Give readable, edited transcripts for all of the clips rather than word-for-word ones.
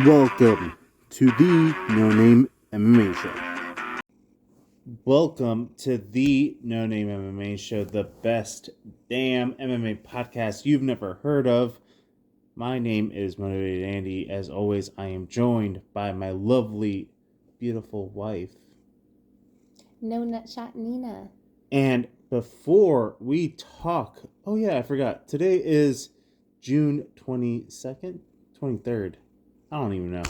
Welcome to the No Name MMA Show. Welcome to the No Name MMA Show, the best damn MMA podcast you've never heard of. My name is Motivated Andy. As always, I am joined by my lovely, beautiful wife. No Nutshot Nina. And before we talk, oh yeah, I forgot. Today is June 22nd, 23rd. I don't even know.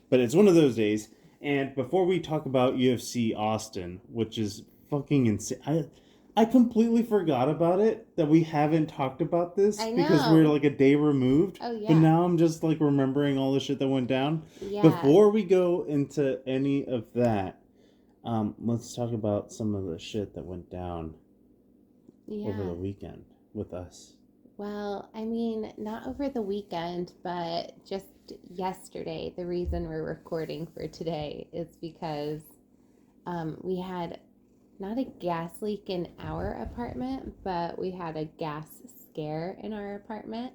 But it's one of those days. And before we talk about UFC Austin, which is fucking insane. I completely forgot about it, that we haven't talked about this. I know. Because we're like a day removed. Oh, yeah. But now I'm just like remembering all the shit that went down. Yeah. Before we go into any of that, let's talk about some of the shit that went down over the weekend with us. Well, I mean, not over the weekend, but just yesterday. The reason we're recording for today is because we had not a gas leak in our apartment, but we had a gas scare in our apartment,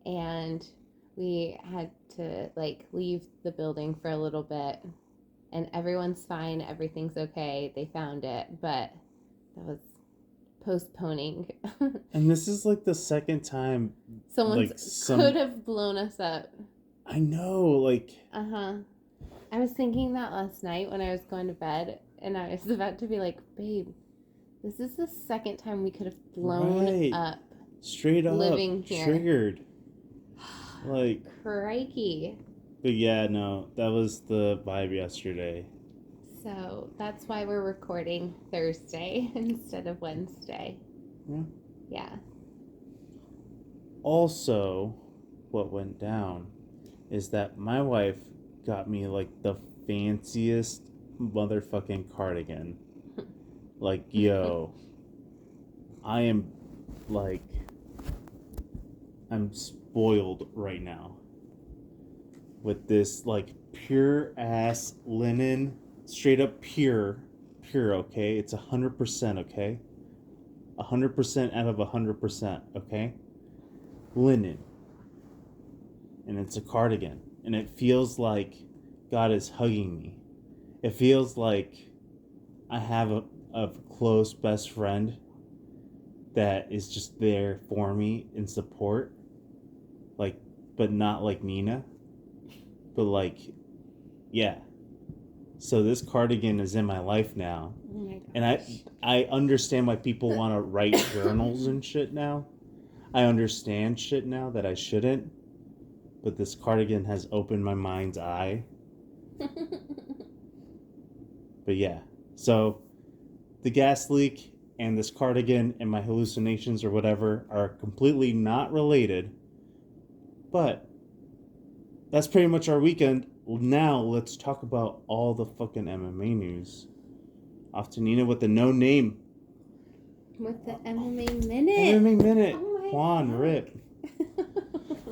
and we had to leave the building for a little bit, and everyone's fine, everything's okay, they found it, but that was postponing. And this is like the second time Someone could have blown us up. I know, I was thinking that last night when I was going to bed, and I was about to be like, babe, this is the second time we could have blown up. Straight up. Living here. Triggered. Crikey. But yeah, no, that was the vibe yesterday. So that's why we're recording Thursday instead of Wednesday. Yeah. Also, what went down is that my wife got me the fanciest motherfucking cardigan. Yo, I am I'm spoiled right now with this pure ass linen, straight up pure, okay? It's 100%, okay? 100% out of 100%, okay? Linen. And it's a cardigan. And it feels like God is hugging me. It feels like I have a close best friend that is just there for me in support. But not like Nina. But yeah. So this cardigan is in my life now. Oh my gosh. And I understand why people want to write journals and shit now. I understand shit now that I shouldn't. But this cardigan has opened my mind's eye. But yeah. So the gas leak and this cardigan and my hallucinations or whatever are completely not related. But that's pretty much our weekend. Now let's talk about all the fucking MMA news. Off to Nina with the no name. With the MMA Minute. MMA Minute. Oh Juan, rip.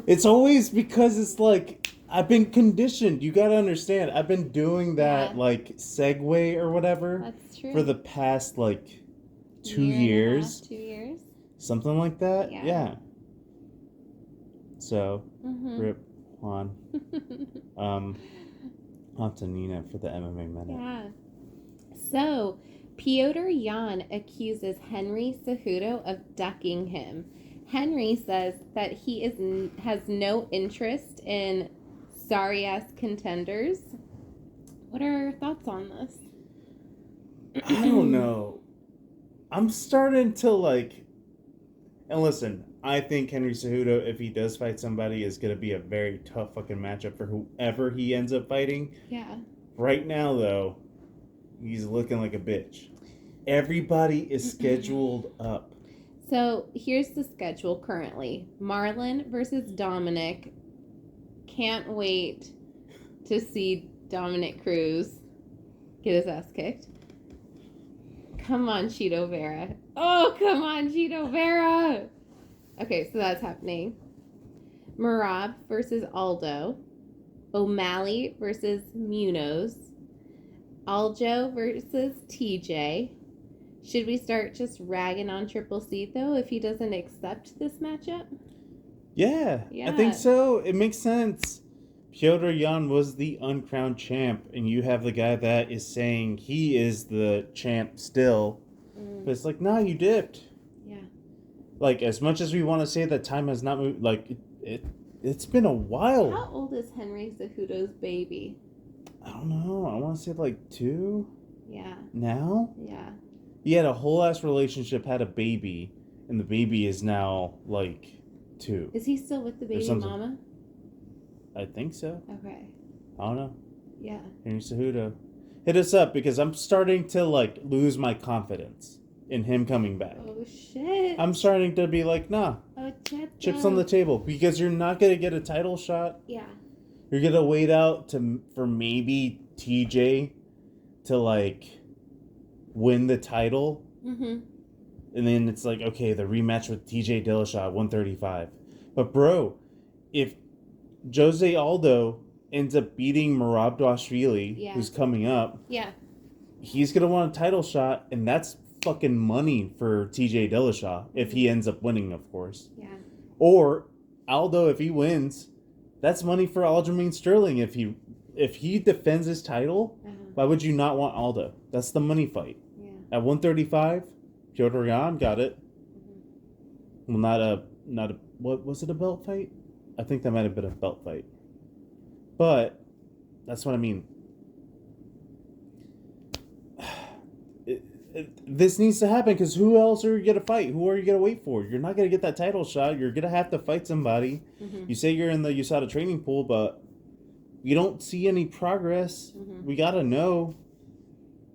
It's always because it's I've been conditioned. You gotta understand. I've been doing that segue or whatever. That's true. For the past 2 years. 2 years. 2 years. Something like that. Yeah. So, rip Juan. On to Nina for the MMA Minute. Yeah. So, Piotr Jan accuses Henry Cejudo of ducking him. Henry says that he has no interest in sorry-ass contenders. What are your thoughts on this? I don't know. I'm starting to and listen, I think Henry Cejudo, if he does fight somebody, is going to be a very tough fucking matchup for whoever he ends up fighting. Yeah. Right now, though, he's looking like a bitch. Everybody is scheduled up. So, here's the schedule currently. Marlon versus Dominic. Can't wait to see Dominic Cruz get his ass kicked. Come on, Chito Vera. Oh, come on, Chito Vera. Okay, so that's happening. Merab versus Aldo. O'Malley versus Munoz. Aljo versus TJ. Should we start just ragging on Triple C, though, if he doesn't accept this matchup? Yeah, I think so. It makes sense. Piotr Jan was the uncrowned champ, and you have the guy that is saying he is the champ still. But it's like, nah, you dipped. Yeah. Like, as much as we want to say that time has not moved, like, it's been a while. How old is Henry Cejudo's baby? I don't know. I want to say, like, 2? Yeah. Now? Yeah. He had a whole ass relationship, had a baby, and the baby is now, like, 2. Is he still with the baby mama? I think so. Okay. I don't know. Yeah. Henry Cejudo. Hit us up, because I'm starting to, like, lose my confidence in him coming back. Oh, shit. I'm starting to be like, nah. Oh, Chips on the table. Because you're not going to get a title shot. Yeah. You're going to wait out for maybe TJ to, like, win the title. Mm-hmm. And then it's like, okay, the rematch with TJ Dillashaw at 135. But, bro, if Jose Aldo ends up beating Merab Dvalishvili, who's coming up, he's going to want a title shot, and that's fucking money for TJ Dillashaw if he ends up winning, of course. Yeah. Or Aldo, if he wins, that's money for Aljamain Sterling. If he defends his title, why would you not want Aldo? That's the money fight. Yeah. At 135, Piotr Jan got it. Well, not a what was it, a belt fight? I think that might have been a belt fight. But that's what I mean. This needs to happen, because who else are you going to fight? Who are you going to wait for? You're not going to get that title shot. You're going to have to fight somebody. Mm-hmm. You say you're in the USADA training pool, but you don't see any progress. Mm-hmm. We got to know.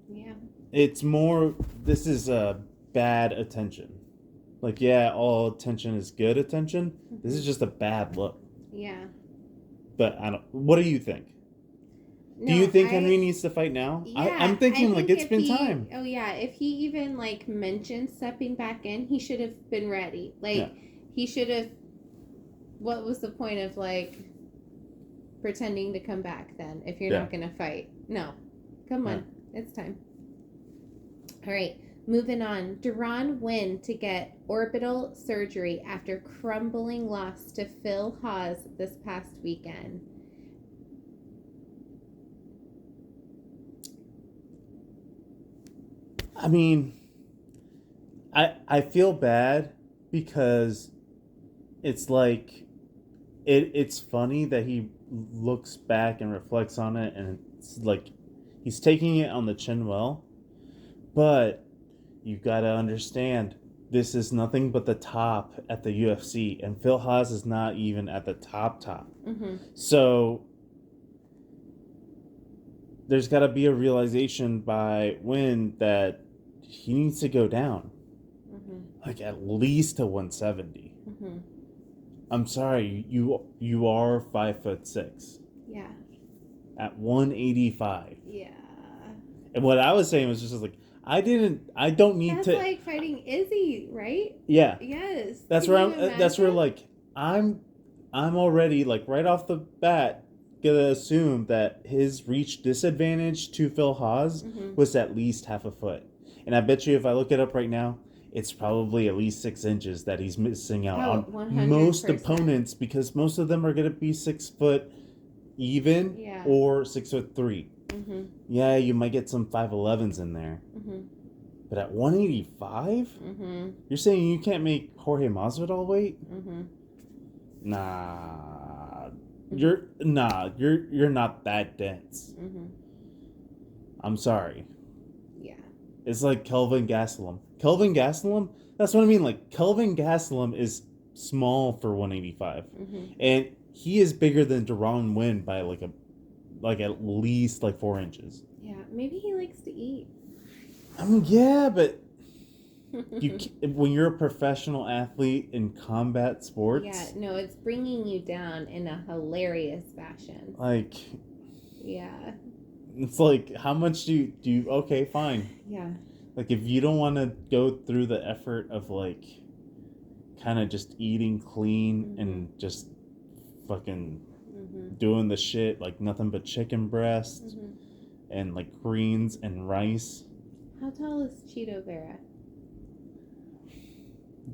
Yeah. It's more, this is bad attention. Like, yeah, all attention is good attention. Mm-hmm. This is just a bad look. Yeah. But what do you think? Do you think Henry needs to fight now? Yeah, I'm thinking, like, it's been time. Oh, yeah. If he even, like, mentioned stepping back in, he should have been ready. Like, he should have... What was the point of, like, pretending to come back then if you're not going to fight? No. Come on. It's time. All right. Moving on. Deron Winn to get orbital surgery after crumbling loss to Phil Haas this past weekend. I mean, I feel bad, because it's like, it's funny that he looks back and reflects on it, and it's like he's taking it on the chin well, but you gotta understand, this is nothing but the top at the UFC, and Phil Haas is not even at the top. Mm-hmm. So there's got to be a realization by Wynn that he needs to go down. Mm-hmm. Like, at least to 170. Mm-hmm. I'm sorry, you are 5'6". Yeah. At 185. Yeah. And what I was saying was just like, I don't need to. That's like fighting Izzy, right? Yeah. Yes. That's where like I'm already, like, right off the bat gonna assume that his reach disadvantage to Phil Haas was at least half a foot. And I bet you if I look it up right now, it's probably at least 6 inches that he's missing out on 100%. Most opponents, because most of them are going to be 6 foot even or 6'3". Mm-hmm. Yeah, you might get some 5'11s in there. Mm-hmm. But at 185, you're saying you can't make Jorge Masvidal weight? Mm-hmm. Nah, you're not that dense. Mm-hmm. I'm sorry. It's like Kelvin Gastelum. Kelvin Gastelum, that's what I mean. Like, Kelvin Gastelum is small for 185. Mm-hmm. And he is bigger than Deron Winn by like at least like 4 inches. Yeah, maybe he likes to eat. I mean, yeah, but when you're a professional athlete in combat sports... Yeah, no, it's bringing you down in a hilarious fashion. Like... Yeah. It's like, how much do you... Okay, fine. Yeah. Like, if you don't want to go through the effort of, like, kind of just eating clean and just fucking doing the shit, like, nothing but chicken breast and, like, greens and rice. How tall is Cheeto Vera?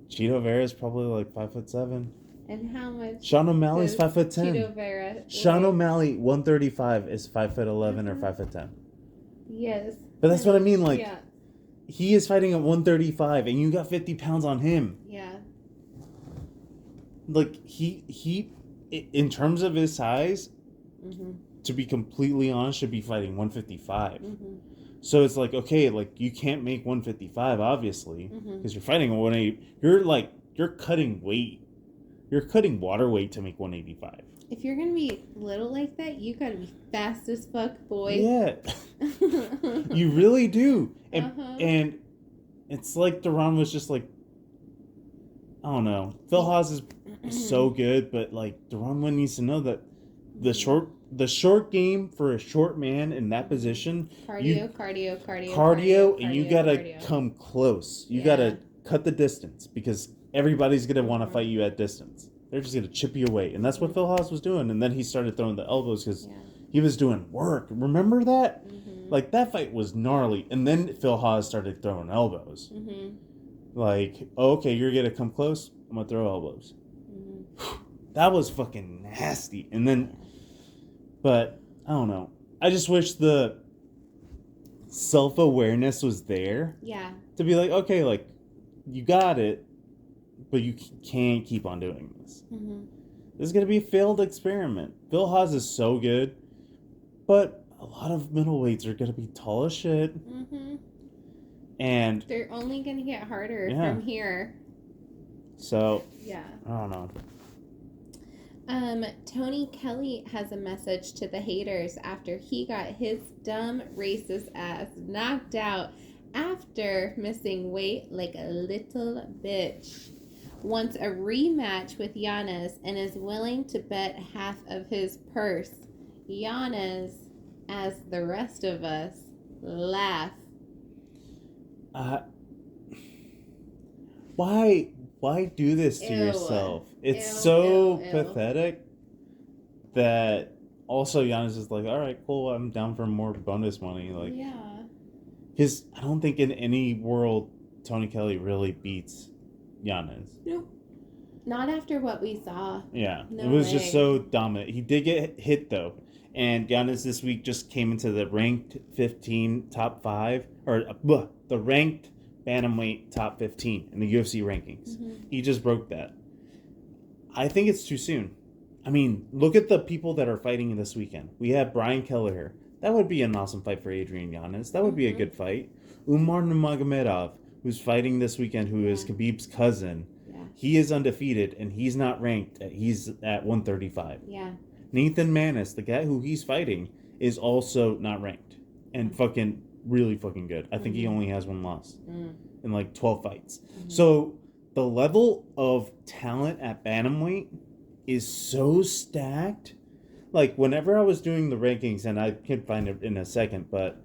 Cheeto Vera is probably, like, 5'7". And how much? Sean O'Malley's does 5'10". Chito Vera Sean weigh? O'Malley 135 is 5'11" or 5'10". Yes. But that's what I mean. Like, yeah. he is fighting at 135, and you got 50 pounds on him. Yeah. Like, he in terms of his size, to be completely honest, should be fighting 155. So it's like, okay, like, you can't make 155, obviously, because you're fighting at 180. You're cutting weight. You're cutting water weight to make 185. If you're gonna be little like that, you gotta be fast as fuck, boy. Yeah. You really do. And it's like Duran was just like, I don't know. Phil Haas is so good, but like Duran needs to know that the short game for a short man in that position, cardio, and you gotta come close. You gotta cut the distance, because everybody's gonna want to fight you at distance. They're just gonna chip you away, and that's what Phil Haas was doing. And then he started throwing the elbows because he was doing work. Remember that? Like, that fight was gnarly, and then Phil Haas started throwing elbows. Like, okay, you're gonna come close, I'm gonna throw elbows. That was fucking nasty. And then, but I don't know. I just wish the self-awareness was there. Yeah. To be like, okay, like, you got it, but you can't keep on doing this. This is gonna be a failed experiment. Phil Haas is so good, but a lot of middleweights are gonna be tall as shit. And they're only gonna get harder from here. So yeah, I don't know. Tony Kelly has a message to the haters after he got his dumb racist ass knocked out after missing weight like a little bitch. Wants a rematch with Giannis and is willing to bet half of his purse. Giannis, as the rest of us, laugh. Why do this to yourself? It's so pathetic that also Giannis is like, all right, cool, I'm down for more bonus money. Like, yeah. Because I don't think in any world Tony Kelly really beats Giannis. Nope. Not after what we saw. Yeah. No it was way. Just so dominant. He did get hit, though. And Giannis this week just came into the ranked 15 top 5, or the ranked bantamweight top 15 in the UFC rankings. He just broke that. I think it's too soon. I mean, look at the people that are fighting this weekend. We have Brian Kelleher. That would be an awesome fight for Adrian Giannis. That would be a good fight. Umar Nurmagomedov, who's fighting this weekend, who is Khabib's cousin. Yeah. He is undefeated, and he's not ranked. He's at 135. Yeah. Nathan Manis, the guy who he's fighting, is also not ranked. And fucking really fucking good. I think he only has one loss in like 12 fights. So the level of talent at bantamweight is so stacked. Like, whenever I was doing the rankings, and I can find it in a second, but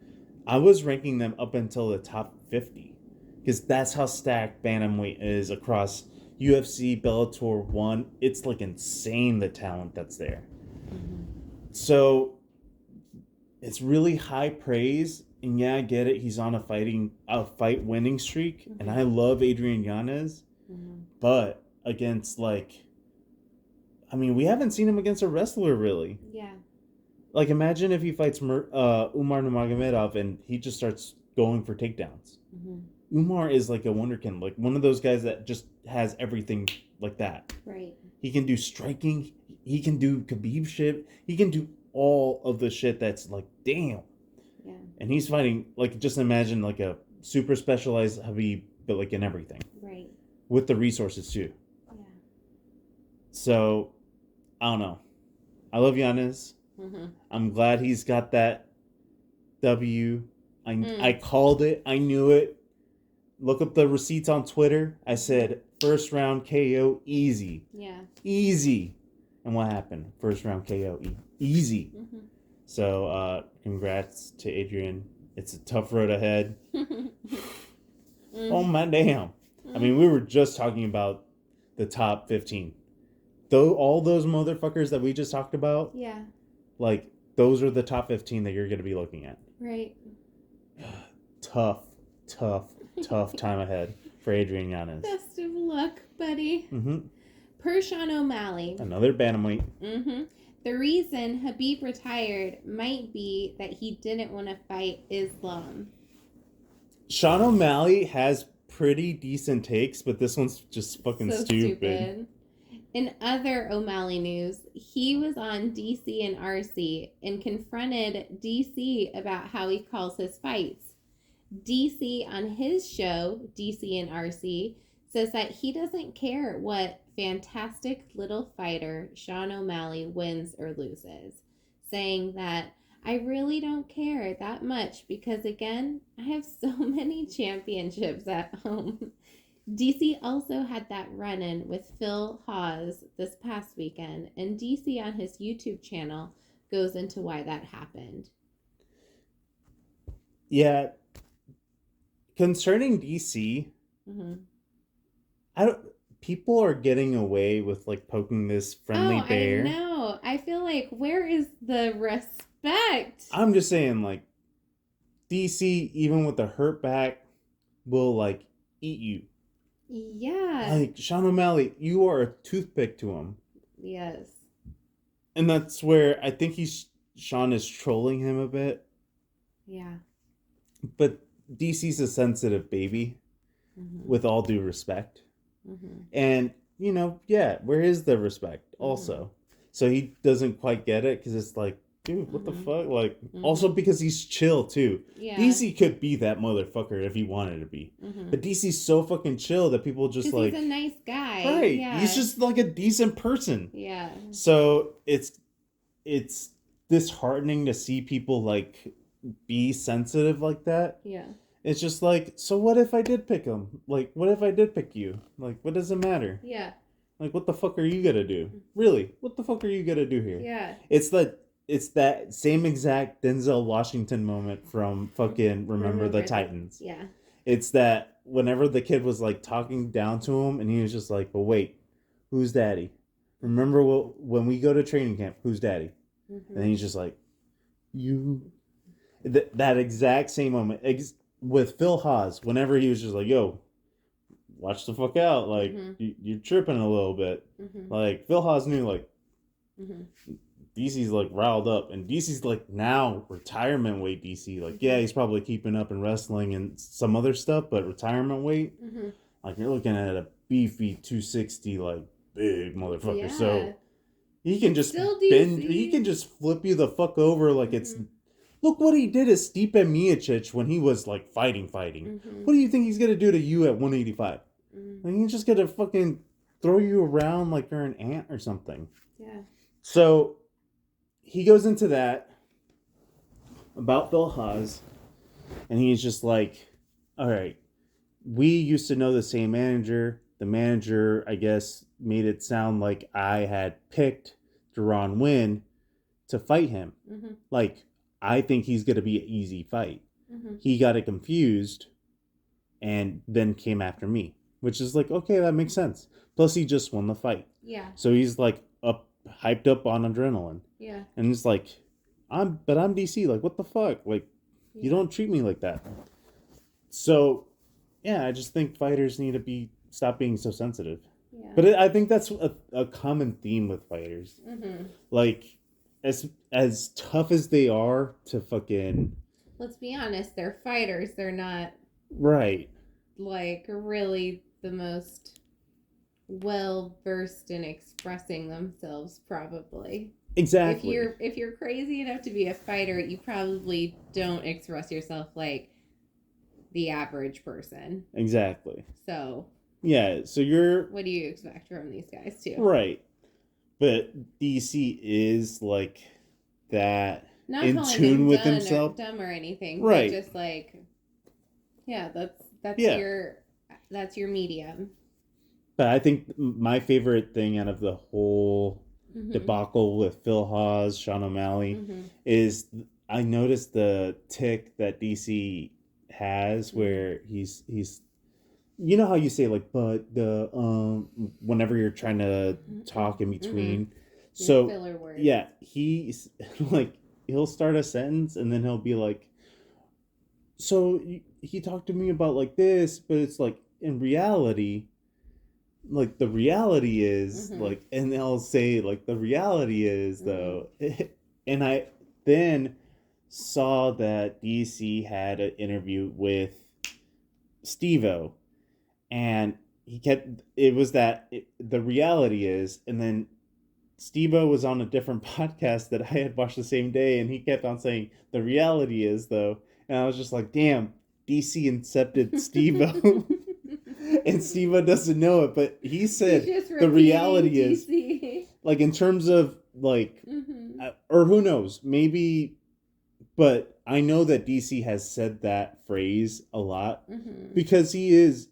I was ranking them up until the top 50. Because that's how stacked bantamweight is across UFC, Bellator 1. It's like insane, the talent that's there. So it's really high praise. And yeah, I get it. He's on a fight winning streak. And I love Adrian Yanez. But against, like, I mean, we haven't seen him against a wrestler, really. Yeah. Like, imagine if he fights Umar Nurmagomedov and he just starts going for takedowns. Umar is like a wonderkind, like one of those guys that just has everything like that. Right. He can do striking. He can do Khabib shit. He can do all of the shit that's like, damn. Yeah. And he's fighting, like, just imagine like a super specialized Khabib, but like in everything. Right. With the resources too. Yeah. So, I don't know. I love Giannis. I'm glad he's got that W. I called it. I knew it. Look up the receipts on Twitter. I said, first round KO, easy. Yeah. Easy. And what happened? First round KO, easy. So, congrats to Adrian. It's a tough road ahead. Oh, my damn. I mean, we were just talking about the top 15. Though all those motherfuckers that we just talked about, yeah, like, those are the top 15 that you're going to be looking at. Right. Tough time ahead for Adrian Yanez. Best of luck, buddy. Per Sean O'Malley. Another bantamweight. Mm-hmm. The reason Khabib retired might be that he didn't want to fight Islam. Sean O'Malley has pretty decent takes, but this one's just fucking stupid. In other O'Malley news, he was on DC and RC and confronted DC about how he calls his fights. DC on his show, DC and RC, says that he doesn't care what fantastic little fighter Sean O'Malley wins or loses, saying that I really don't care that much because, again, I have so many championships at home. DC also had that run-in with Phil Hawes this past weekend, and DC on his YouTube channel goes into why that happened. Yeah. Concerning DC, people are getting away with like poking this friendly bear. I know. I feel like, where is the respect? I'm just saying, like, DC, even with the hurt back, will like eat you. Yeah. Like, Sean O'Malley, you are a toothpick to him. Yes. And that's where I think Sean is trolling him a bit. Yeah. But DC's a sensitive baby, with all due respect. And, you know, where is the respect also? So he doesn't quite get it because it's like, dude, what the fuck? Like, also because he's chill too. Yeah. DC could be that motherfucker if he wanted to be. But DC's so fucking chill that people just like... he's a nice guy. Right. Yeah. He's just like a decent person. Yeah. So it's disheartening to see people like be sensitive like that. Yeah. It's just like, so what if I did pick him? Like, what if I did pick you? Like, what does it matter? Yeah. Like, what the fuck are you gonna do? Really? What the fuck are you gonna do here? Yeah. It's that same exact Denzel Washington moment from fucking Remember the Titans. Yeah. It's that whenever the kid was like talking down to him and he was just like, but wait, who's daddy? Remember when we go to training camp, who's daddy? And he's just like, you. That exact same moment with Phil Hawes, whenever he was just like, yo, watch the fuck out. Like, you're tripping a little bit. Like, Phil Hawes knew, like, DC's, like, riled up. And DC's, like, now retirement weight DC. Like, yeah, he's probably keeping up in wrestling and some other stuff, but retirement weight, like, you're looking at a beefy 260, like, big motherfucker. Yeah. So he can just bend, he can just flip you the fuck over like it's... Look what he did to Stipe Miocic when he was, like, fighting. What do you think he's going to do to you at 185? Like, he's just going to fucking throw you around like you're an ant or something. Yeah. So, he goes into that about Phil Hawes, and he's just like, all right, we used to know the same manager. The manager, I guess, made it sound like I had picked Deron Wynn to fight him. Like, I think he's going to be an easy fight. He got it confused and then came after me, which is like, okay, that makes sense. Plus, he just won the fight. Yeah. So he's like hyped up on adrenaline. Yeah. And it's like, I'm DC. Like, what the fuck? Like, you don't treat me like that. So, yeah, I just think fighters need to stop being so sensitive. Yeah. But I think that's a common theme with fighters. Like, as tough as they are to fucking... Let's be honest, they're fighters. They're not... Right. Like, really the most well-versed in expressing themselves, probably. Exactly. If you're crazy enough to be a fighter, you probably don't express yourself like the average person. Exactly. So... Yeah, so you're... What do you expect from these guys, too? Right. But DC is like that, not in tune with himself, dumb or anything, right? But just like, yeah, that's your medium. But I think my favorite thing out of the whole debacle with Phil Hawes, Sean O'Malley, is I noticed the tick that DC has where he's. You know how you say, like, but the, whenever you're trying to talk in between. So, filler words. Yeah, he's, like, he'll start a sentence and then he'll be like, so he talked to me about, like, this, but it's like, in reality, like the reality is Mhm. like, and I'll say like the reality is though, and I then saw that DC had an interview with Steve-O, and he kept it was that the reality is, and then Steve-O was on a different podcast that I had watched the same day, and he kept on saying the reality is though, and I was just like, damn, DC incepted Steve-O. And Steve doesn't know it, but he said just the reality is, DC. like, in terms of like, Mm-hmm. or who knows, maybe, but I know that DC has said that phrase a lot Mm-hmm. because he is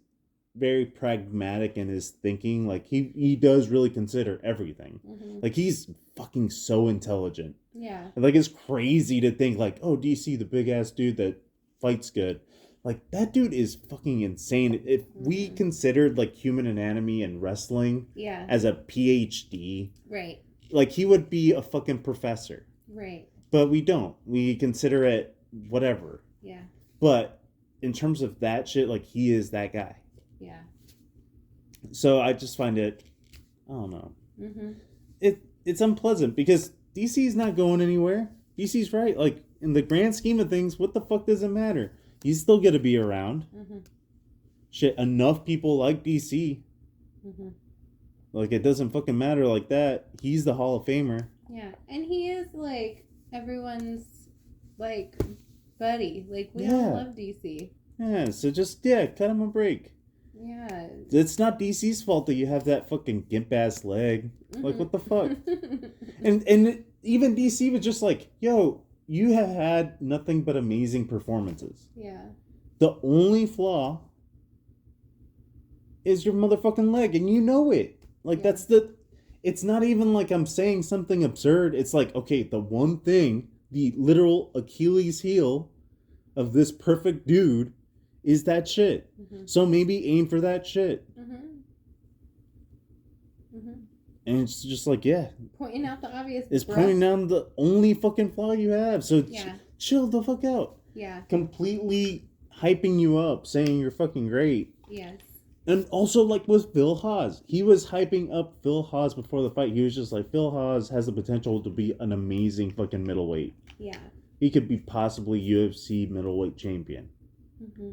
very pragmatic in his thinking. Like he does really consider everything. Mm-hmm. Like he's fucking so intelligent. Yeah. And like it's crazy to think like, oh, DC, the big ass dude that fights good. Like that dude is fucking insane. If we considered like human anatomy and wrestling Yeah. as a PhD, Right. like he would be a fucking professor. Right. But we don't. We consider it whatever. Yeah. But in terms of that shit, like he is that guy. Yeah. So I just find it, I don't know. Mm-hmm. It's unpleasant because DC's not going anywhere. DC's right. Like in the grand scheme of things, what the fuck does it matter? He's still gonna be around. Mm-hmm. Shit, enough people like DC. Mm-hmm. Like it doesn't fucking matter like that. He's the Hall of Famer. Yeah, and he is like everyone's like buddy. Like we Yeah. all love DC. Yeah, so just cut him a break. Yeah. It's not DC's fault that you have that fucking gimp ass leg. Like what the fuck? And even DC was just like, yo, you have had nothing but amazing performances. Yeah. The only flaw is your motherfucking leg, and you know it. Like Yeah. it's not even like I'm saying something absurd. It's like, okay, the one thing, the literal Achilles heel of this perfect dude is that shit. Mm-hmm. So maybe aim for that shit. Mm-hmm. Mm-hmm. And it's just like, yeah, Pointing out the obvious. it's bruh. pointing down the only fucking flaw you have. So Yeah. chill the fuck out. Yeah. Completely hyping you up, saying you're fucking great. Yes. And also, like with Phil Haas, he was hyping up Phil Haas before the fight. He was just like, Phil Haas has the potential to be an amazing fucking middleweight. Yeah. He could be possibly UFC middleweight champion. Mm-hmm.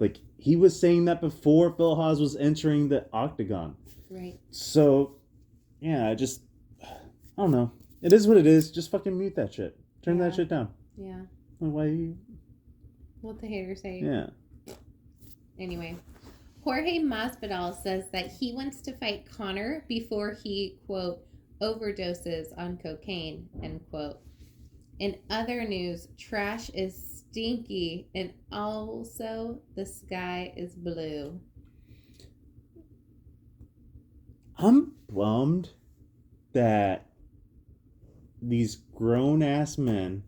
Like, he was saying that before Phil Haas was entering the octagon. Right. So, yeah, I don't know. It is what it is. Just fucking mute that shit. Turn that Yeah. shit down. Yeah. Why you... What the haters say. Yeah. Anyway, Jorge Masvidal says that he wants to fight Conor before he, quote, overdoses on cocaine, end quote. In other news, trash is stinky and also the sky is blue. I'm bummed that these grown-ass men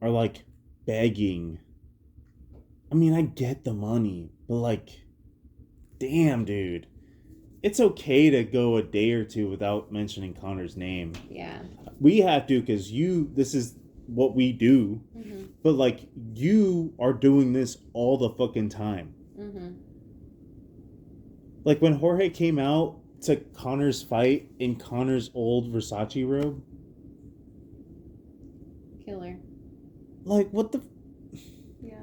are, like, begging. I mean, I get the money, but, like, damn, dude. It's okay to go a day or two without mentioning Conor's name. Yeah. We have to, because this is what we do. Mm-hmm. But, like, you are doing this all the fucking time. Mm-hmm. Like, when Jorge came out to Conor's fight in Conor's old Versace robe. Killer. Like, what the... Yeah.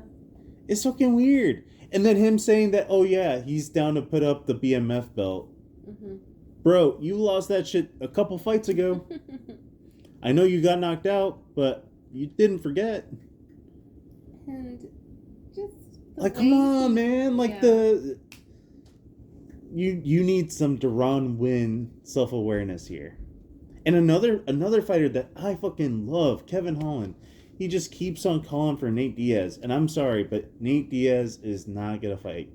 It's fucking weird. And then him saying that, oh yeah, he's down to put up the BMF belt. Mm-hmm. Bro, you lost that shit a couple fights ago. I know you got knocked out, but you didn't forget. And just the Like, way come on, man. Like, yeah. You need some Duran Win self-awareness here. And another fighter that I fucking love, Kevin Holland. He just keeps on calling for Nate Diaz. And I'm sorry, but Nate Diaz is not going to fight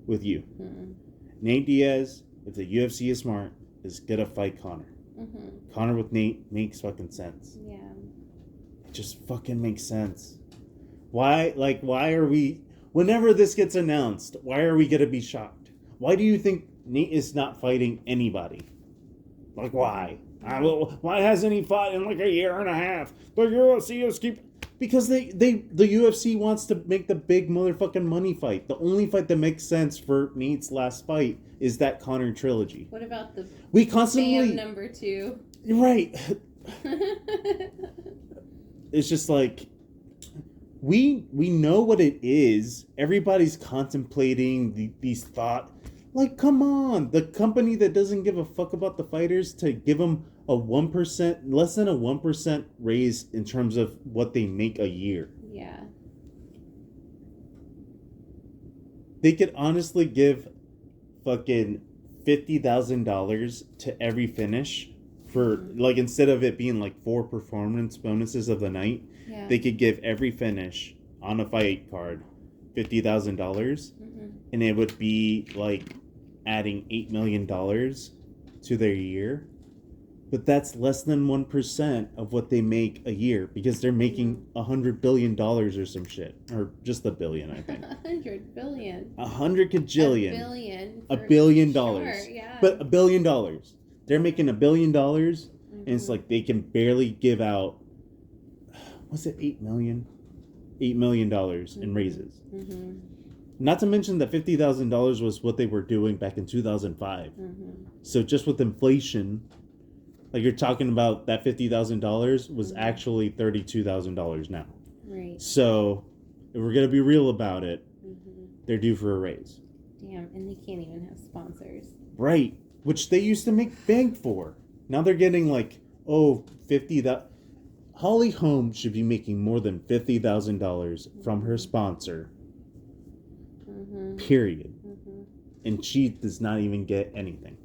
with you. Mm-hmm. Nate Diaz, if the UFC is smart, is going to fight Conor. Mm-hmm. Conor with Nate makes fucking sense. Yeah. It just fucking makes sense. Why are we... Whenever this gets announced, why are we going to be shocked? Why do you think Nate is not fighting anybody? Like, why? Why hasn't he fought in like a year and a half? The UFC is keep... Because the UFC wants to make the big motherfucking money fight. The only fight that makes sense for Nate's last fight is that Conor trilogy. What about the we constantly Bam number 2? Right. It's just like we know what it is. Everybody's contemplating these thought. Like, come on, the company that doesn't give a fuck about the fighters to give them a 1%, less than a 1% raise in terms of what they make a year. Yeah. They could honestly give fucking $50,000 to every finish for, like, instead of it being like 4 performance bonuses of the night, they could give every finish on a fight card $50,000, and it would be like adding $8 million to their year. But that's less than 1% of what they make a year, because they're making $100 billion or some shit, or just $1 billion, I think. 100 billion. 100 cajillion. $1 billion. Sure, yeah. But $1 billion. They're making $1 billion, and it's like they can barely give out. Was it $8 million? $8 million in raises. Not to mention that $50,000 was what they were doing back in 2005. So just with inflation, like, you're talking about that $50,000 was actually $32,000 now. Right. So if we're gonna be real about it, they're due for a raise. Damn, and they can't even have sponsors. Right, which they used to make bank for. Now they're getting like, $50,000. Holly Holm should be making more than $50,000 from her sponsor. Period. And she does not even get anything.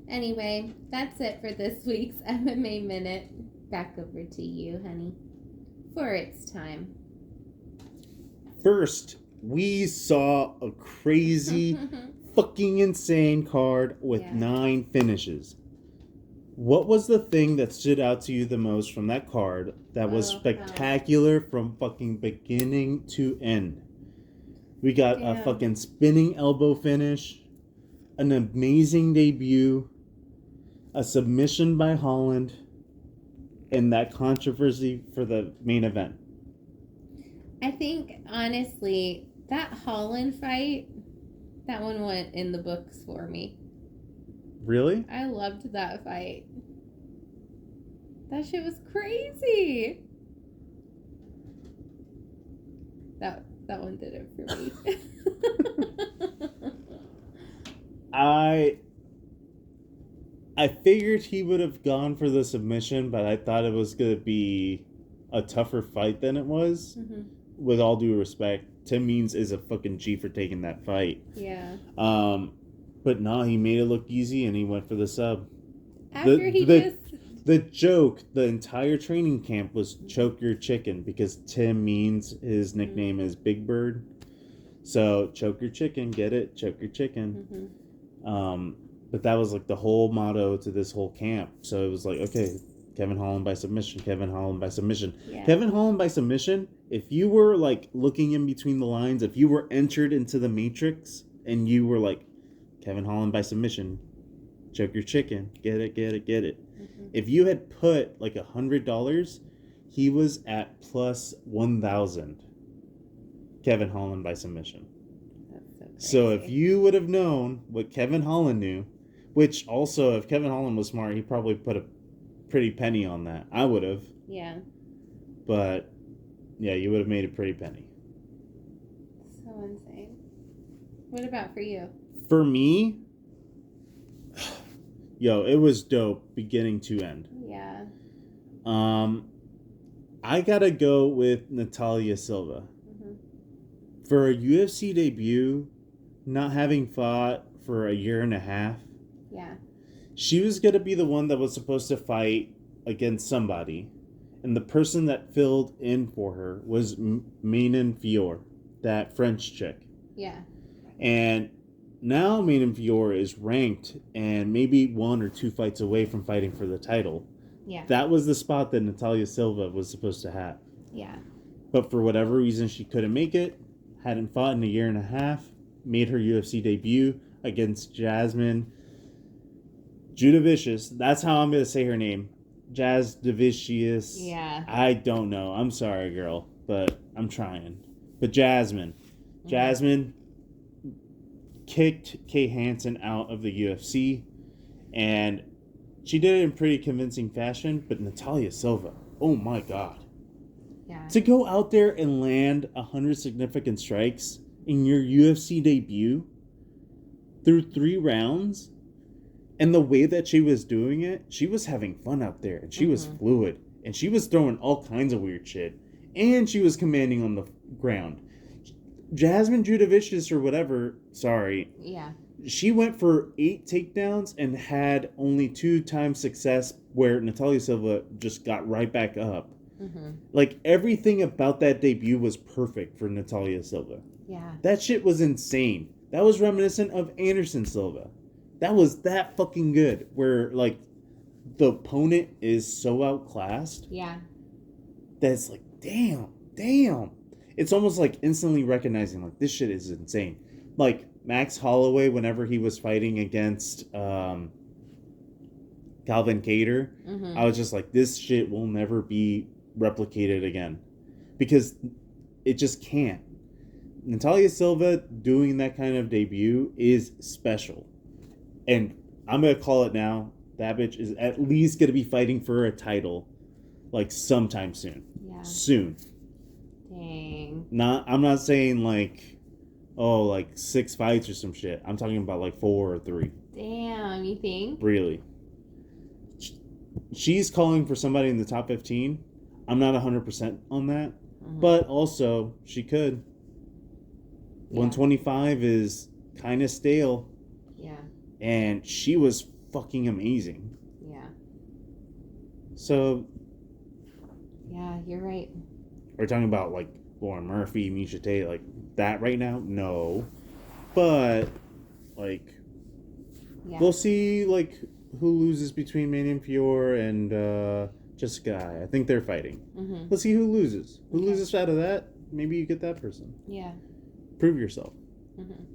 Anyway, that's it for this week's MMA Minute. Back over to you, honey, for its time. First, we saw a crazy, fucking insane card with 9 finishes. What was the thing that stood out to you the most from that card that was spectacular from fucking beginning to end? We got a fucking spinning elbow finish, an amazing debut, a submission by Holland, and that controversy for the main event. I think, honestly, that Holland fight, that one went in the books for me. Really? I loved that fight. That shit was crazy. That one did it for me. I figured he would have gone for the submission, but I thought it was going to be a tougher fight than it was. With all due respect, Tim Means is a fucking G for taking that fight. Yeah. But no, he made it look easy and he went for the sub. The joke, the entire training camp was choke your chicken, because Tim Means, his nickname is Big Bird. So choke your chicken, get it? Choke your chicken. But that was like the whole motto to this whole camp. So it was like, okay, Kevin Holland by submission, Kevin Holland by submission. Yeah. Kevin Holland by submission, if you were like looking in between the lines, if you were entered into the Matrix and you were like, Kevin Holland by submission, choke your chicken, get it, get it, get it. If you had put like $100, he was at plus 1,000. Kevin Holland by submission. That's so if you would have known what Kevin Holland knew, which also, if Kevin Holland was smart, he probably put a pretty penny on that. I would have. Yeah. But yeah, you would have made a pretty penny. So insane. What about for you? For me, it was dope beginning to end. Yeah. I gotta go with Natalia Silva. For a UFC debut, not having fought for a year and a half. Yeah. She was gonna be the one that was supposed to fight against somebody, and the person that filled in for her was Manon Fior, that French chick. Yeah. And now Manon Fior is ranked and maybe 1 or 2 fights away from fighting for the title. Yeah. That was the spot that Natalia Silva was supposed to have. Yeah. But for whatever reason, she couldn't make it. Hadn't fought in a year and a half. Made her UFC debut against Jasmine Judavicius. That's how I'm going to say her name. Jazz Devicius. Yeah. I don't know. I'm sorry, girl, but I'm trying. But Jasmine kicked Kay Hansen out of the UFC, and she did it in pretty convincing fashion. But Natalia Silva, oh my god. Yeah. To go out there and land 100 significant strikes in your UFC debut through 3 rounds, and the way that she was doing it, she was having fun out there, and she was fluid, and she was throwing all kinds of weird shit, and she was commanding on the ground. Jasmine Judovicius or whatever, sorry. Yeah. She went for 8 takedowns and had only 2 times success where Natalia Silva just got right back up. Like, everything about that debut was perfect for Natalia Silva. Yeah. That shit was insane. That was reminiscent of Anderson Silva. That was that fucking good. Where, like, the opponent is so outclassed. Yeah. That's like, damn. It's almost like instantly recognizing, like, this shit is insane. Like, Max Holloway, whenever he was fighting against Calvin Kattar, I was just like, this shit will never be replicated again. Because it just can't. Natalia Silva doing that kind of debut is special. And I'm going to call it now. That bitch is at least going to be fighting for a title, like, sometime soon. Yeah. Soon. Dang. I'm not saying, like, 6 fights or some shit. I'm talking about, like, 4 or 3. Damn, you think? Really. She's calling for somebody in the top 15. I'm not 100% on that. But also, she could. Yeah. 125 is kind of stale. Yeah. And she was fucking amazing. Yeah. So. Yeah, you're right. We're talking about, like, Lauren Murphy, Miesha Tate, like, that right now? No. But, like, we'll see, like, who loses between Manion Fior and Jessica Eye. I think they're fighting. Let's see who loses. Who loses out of that? Maybe you get that person. Yeah. Prove yourself.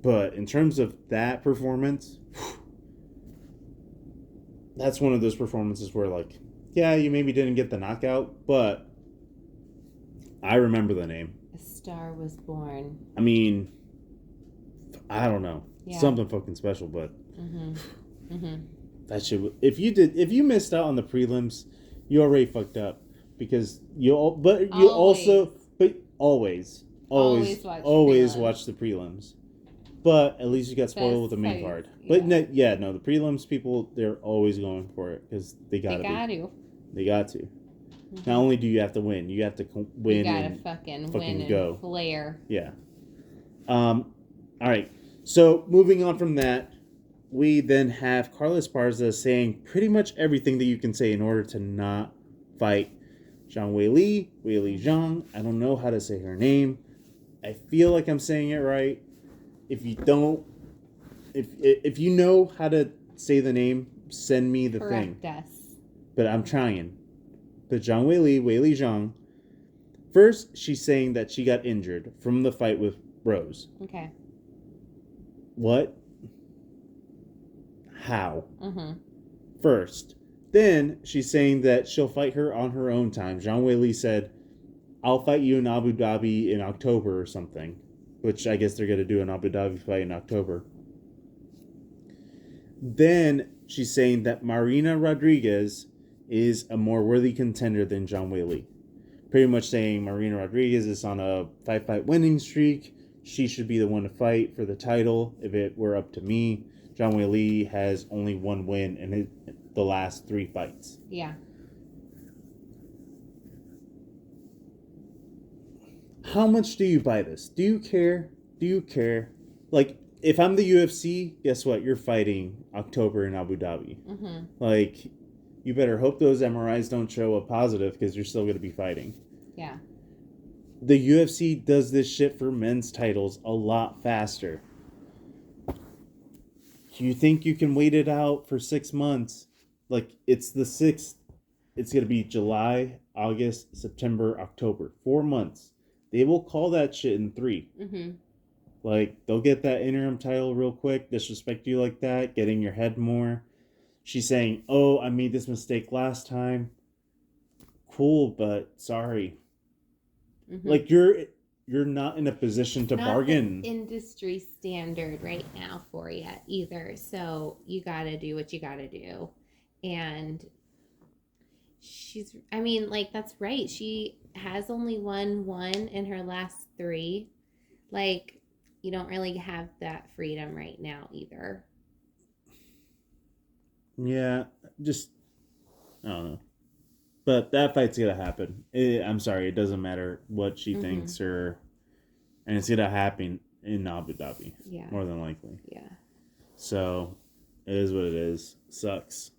But in terms of that performance, that's one of those performances where, like, yeah, you maybe didn't get the knockout, but I remember the name. A star was born. I mean, I don't know. Yeah. Something fucking special, but that shit. If you missed out on the prelims, you already fucked up because always watch the prelims. But at least you got spoiled with the main card. But the prelims people, they're always going for it because they got to. They got to. Not only do you have to win, you have to win. You gotta fucking win and go. Flare. Yeah. All right. So moving on from that, we then have Carla Esparza saying pretty much everything that you can say in order to not fight Zhang Weili Zhang. I don't know how to say her name. I feel like I'm saying it right. If you don't, if you know how to say the name, send me the thing. Correct us. But I'm trying. But Zhang Weili Zhang. First, she's saying that she got injured from the fight with Rose. Okay. What? How? First. Then, she's saying that she'll fight her on her own time. Zhang Weili said, I'll fight you in Abu Dhabi in October or something. Which I guess they're going to do an Abu Dhabi fight in October. Then, she's saying that Marina Rodriguez is a more worthy contender than Zhang Weili. Pretty much saying Marina Rodriguez is on a 5-fight winning streak. She should be the one to fight for the title if it were up to me. Zhang Weili has only 1 win in the last 3 fights. Yeah. How much do you buy this? Do you care? Like, if I'm the UFC, guess what? You're fighting October in Abu Dhabi. Like, you better hope those MRIs don't show a positive because you're still going to be fighting. Yeah. The UFC does this shit for men's titles a lot faster. You think you can wait it out for 6 months? Like, it's the 6th. It's going to be July, August, September, October. 4 months. They will call that shit in 3. Like, they'll get that interim title real quick, disrespect you like that, get in your head more. She's saying, oh, I made this mistake last time. cool, but sorry. Mm-hmm. Like you're not in a position to not bargain. The industry standard right now for you either. So you got to do what you got to do. And that's right. She has only won one in her last 3. Like, you don't really have that freedom right now either. Yeah, just I don't know. But that fight's gonna happen. I'm sorry, it doesn't matter what she thinks, and it's gonna happen in Abu Dhabi. Yeah, more than likely. Yeah. So it is what it is. Sucks,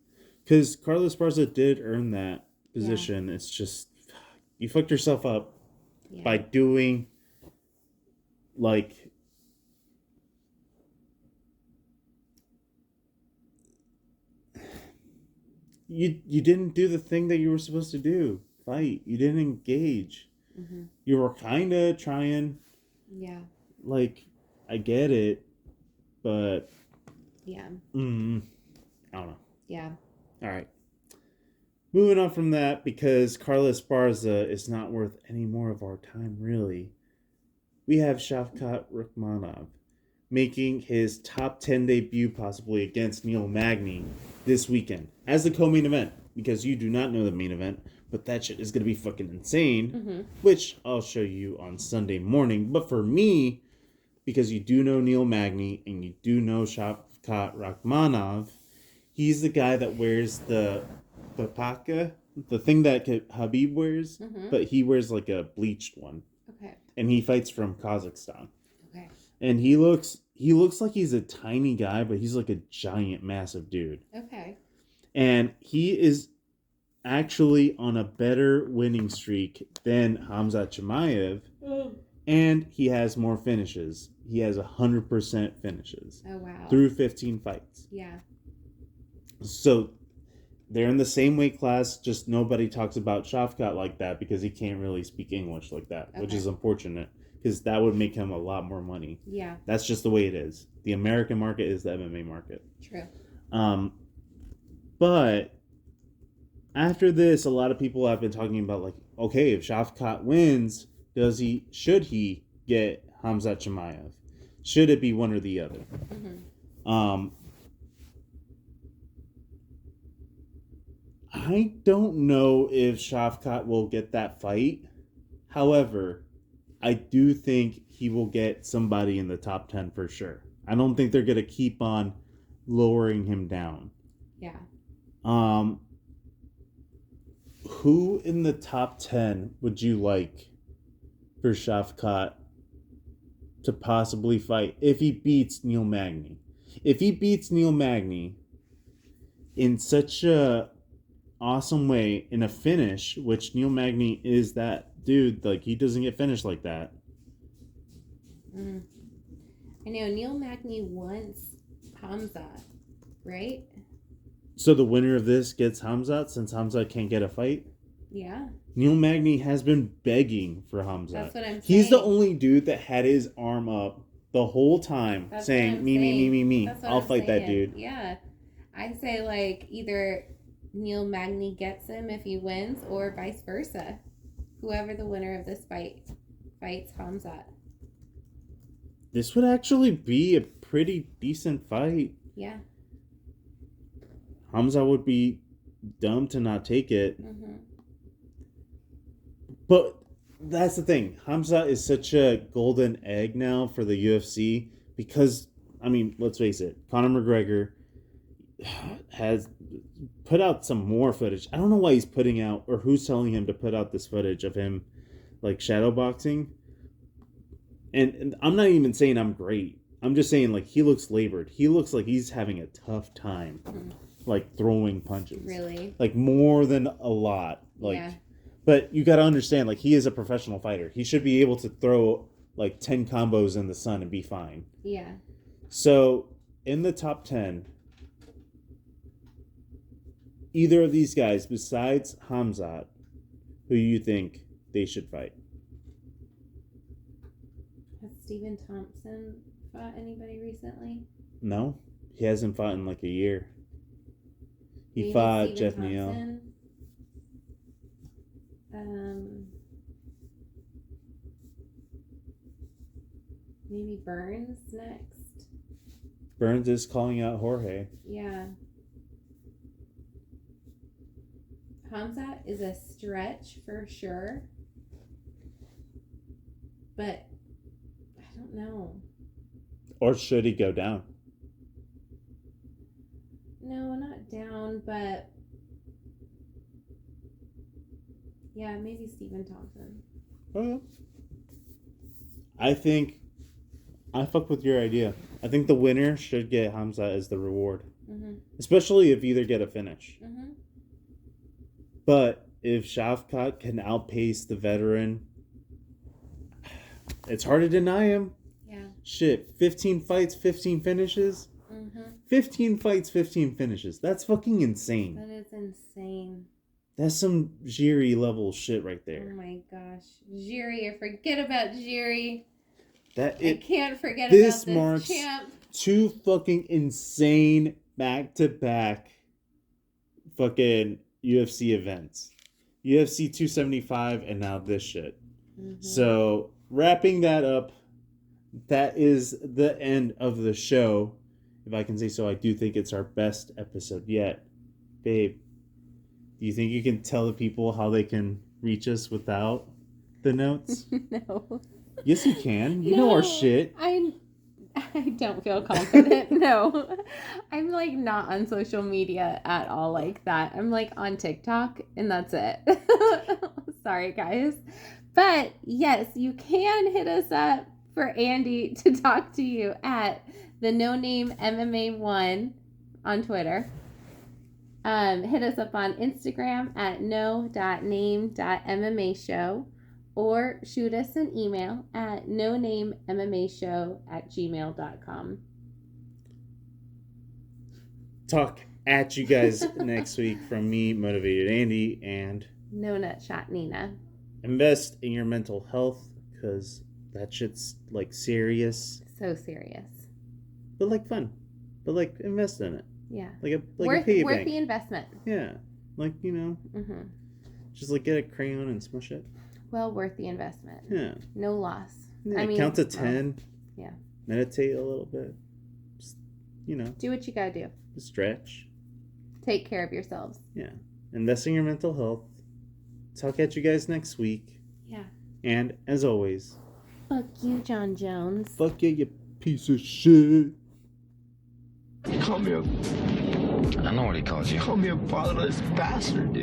because Carlos Esparza did earn that position. Yeah. It's just you fucked yourself up by doing like. You didn't do the thing that you were supposed to do. Fight. You didn't engage. Mm-hmm. You were kind of trying. Yeah. Like, I get it, but. Yeah. I don't know. Yeah. All right. Moving on from that, because Carlos Esparza is not worth any more of our time, really. We have Shavkat Rakhmonov making his top 10 debut possibly against Neil Magny this weekend as the co-main event, because you do not know the main event, but that shit is going to be fucking insane, which I'll show you on Sunday morning. But for me, because you do know Neil Magny and you do know Shavkat Rakhmonov, he's the guy that wears the papaka, the thing that Khabib wears, but he wears like a bleached one. Okay. And he fights from Kazakhstan. Okay. And he looks like he's a tiny guy, but he's like a giant, massive dude. Okay. And he is actually on a better winning streak than Khamzat Chimaev. And he has more finishes. He has 100% finishes. Oh, wow. Through 15 fights. Yeah. So they're in the same weight class, just nobody talks about Shavkat like that because he can't really speak English like that, which is unfortunate. Because that would make him a lot more money. Yeah. That's just the way it is. The American market is the MMA market. True. But after this, a lot of people have been talking about, like, okay, if Shavkat wins, should he get Khamzat Chimaev? Should it be one or the other? I don't know if Shavkat will get that fight. However, I do think he will get somebody in the top 10 for sure. I don't think they're going to keep on lowering him down. Yeah. Who in the top 10 would you like for Shavkat to possibly fight if he beats Neil Magny? If he beats Neil Magny in such a awesome way in a finish, which Neil Magny is that dude, like, he doesn't get finished like that. I know Neil Magny wants Khamzat, right? So the winner of this gets Khamzat, since Khamzat can't get a fight? Yeah. Neil Magny has been begging for Khamzat. That's what I'm saying. He's the only dude that had his arm up the whole time saying, me. I'll fight that dude. Yeah. I say, like, either Neil Magny gets him if he wins, or vice versa. Whoever the winner of this fight fights Khamzat. This would actually be a pretty decent fight. Yeah. Khamzat would be dumb to not take it. But that's the thing. Khamzat is such a golden egg now for the UFC because, I mean, let's face it, Conor McGregor has put out some more footage. I don't know why he's putting out, or who's telling him to put out this footage of him, like, shadowboxing. And I'm not even saying I'm great. I'm just saying, like, he looks labored. He looks like he's having a tough time, like, throwing punches. Really? Like, more than a lot. Like, yeah. But you got to understand, like, he is a professional fighter. He should be able to throw, like, 10 combos in the sun and be fine. Yeah. So, in the top 10, either of these guys, besides Khamzat, who you think they should fight? Has Stephen Thompson fought anybody recently? No. He hasn't fought in, like, a year. He Maybe fought Stephen Jeff Thompson? Neal. Maybe Burns next. Burns is calling out Jorge. Yeah. Khamzat is a stretch for sure. But I don't know. Or should he go down? No, not down, but yeah, maybe Stephen Thompson. Oh. I think I fuck with your idea. I think the winner should get Khamzat as the reward. Mm-hmm. Especially if either get a finish. Mm-hmm. But if Shavkat can outpace the veteran, it's hard to deny him. Yeah. Shit, 15 fights, 15 finishes? Mm-hmm. 15 fights, 15 finishes. That's fucking insane. That is insane. That's some Jiri level shit right there. Oh my gosh. Jiri, I forget about Jiri. I can't forget this about this marks champ. 2 fucking insane back-to-back fucking UFC events. UFC 275 and now this shit. Mm-hmm. So, wrapping that up, that is the end of the show. If I can say so, I do think it's our best episode yet. Babe, do you think you can tell the people how they can reach us without the notes? No. Yes, you can. You know our shit. I don't feel confident. No. I'm like not on social media at all like that. I'm like on TikTok and that's it. Sorry, guys. But yes, you can hit us up for Andy to talk to you at the No Name MMA 1 on Twitter. Hit us up on Instagram at no.name.mma show or shoot us an email at nonamemmashow@gmail.com. Talk at you guys next week from me, Motivated Andy, and No Nutshot Nina. invest in your mental health because that shit's like serious, So serious. but like fun. But like invest in it. Yeah. Like a worth piggy bank. the investment. Yeah. Like, you know, just like get a crayon and smush it. Well worth the investment. Yeah. No loss. Yeah, I mean, count to 10. Yeah. Meditate a little bit. Just, you know. Do what you gotta do. Stretch. Take care of yourselves. Yeah. Invest in your mental health. Talk at you guys next week. Yeah. And as always, Fuck you, John Jones. fuck you, you piece of shit. Call me a... I know what he calls you. Call me a fatherless bastard, dude.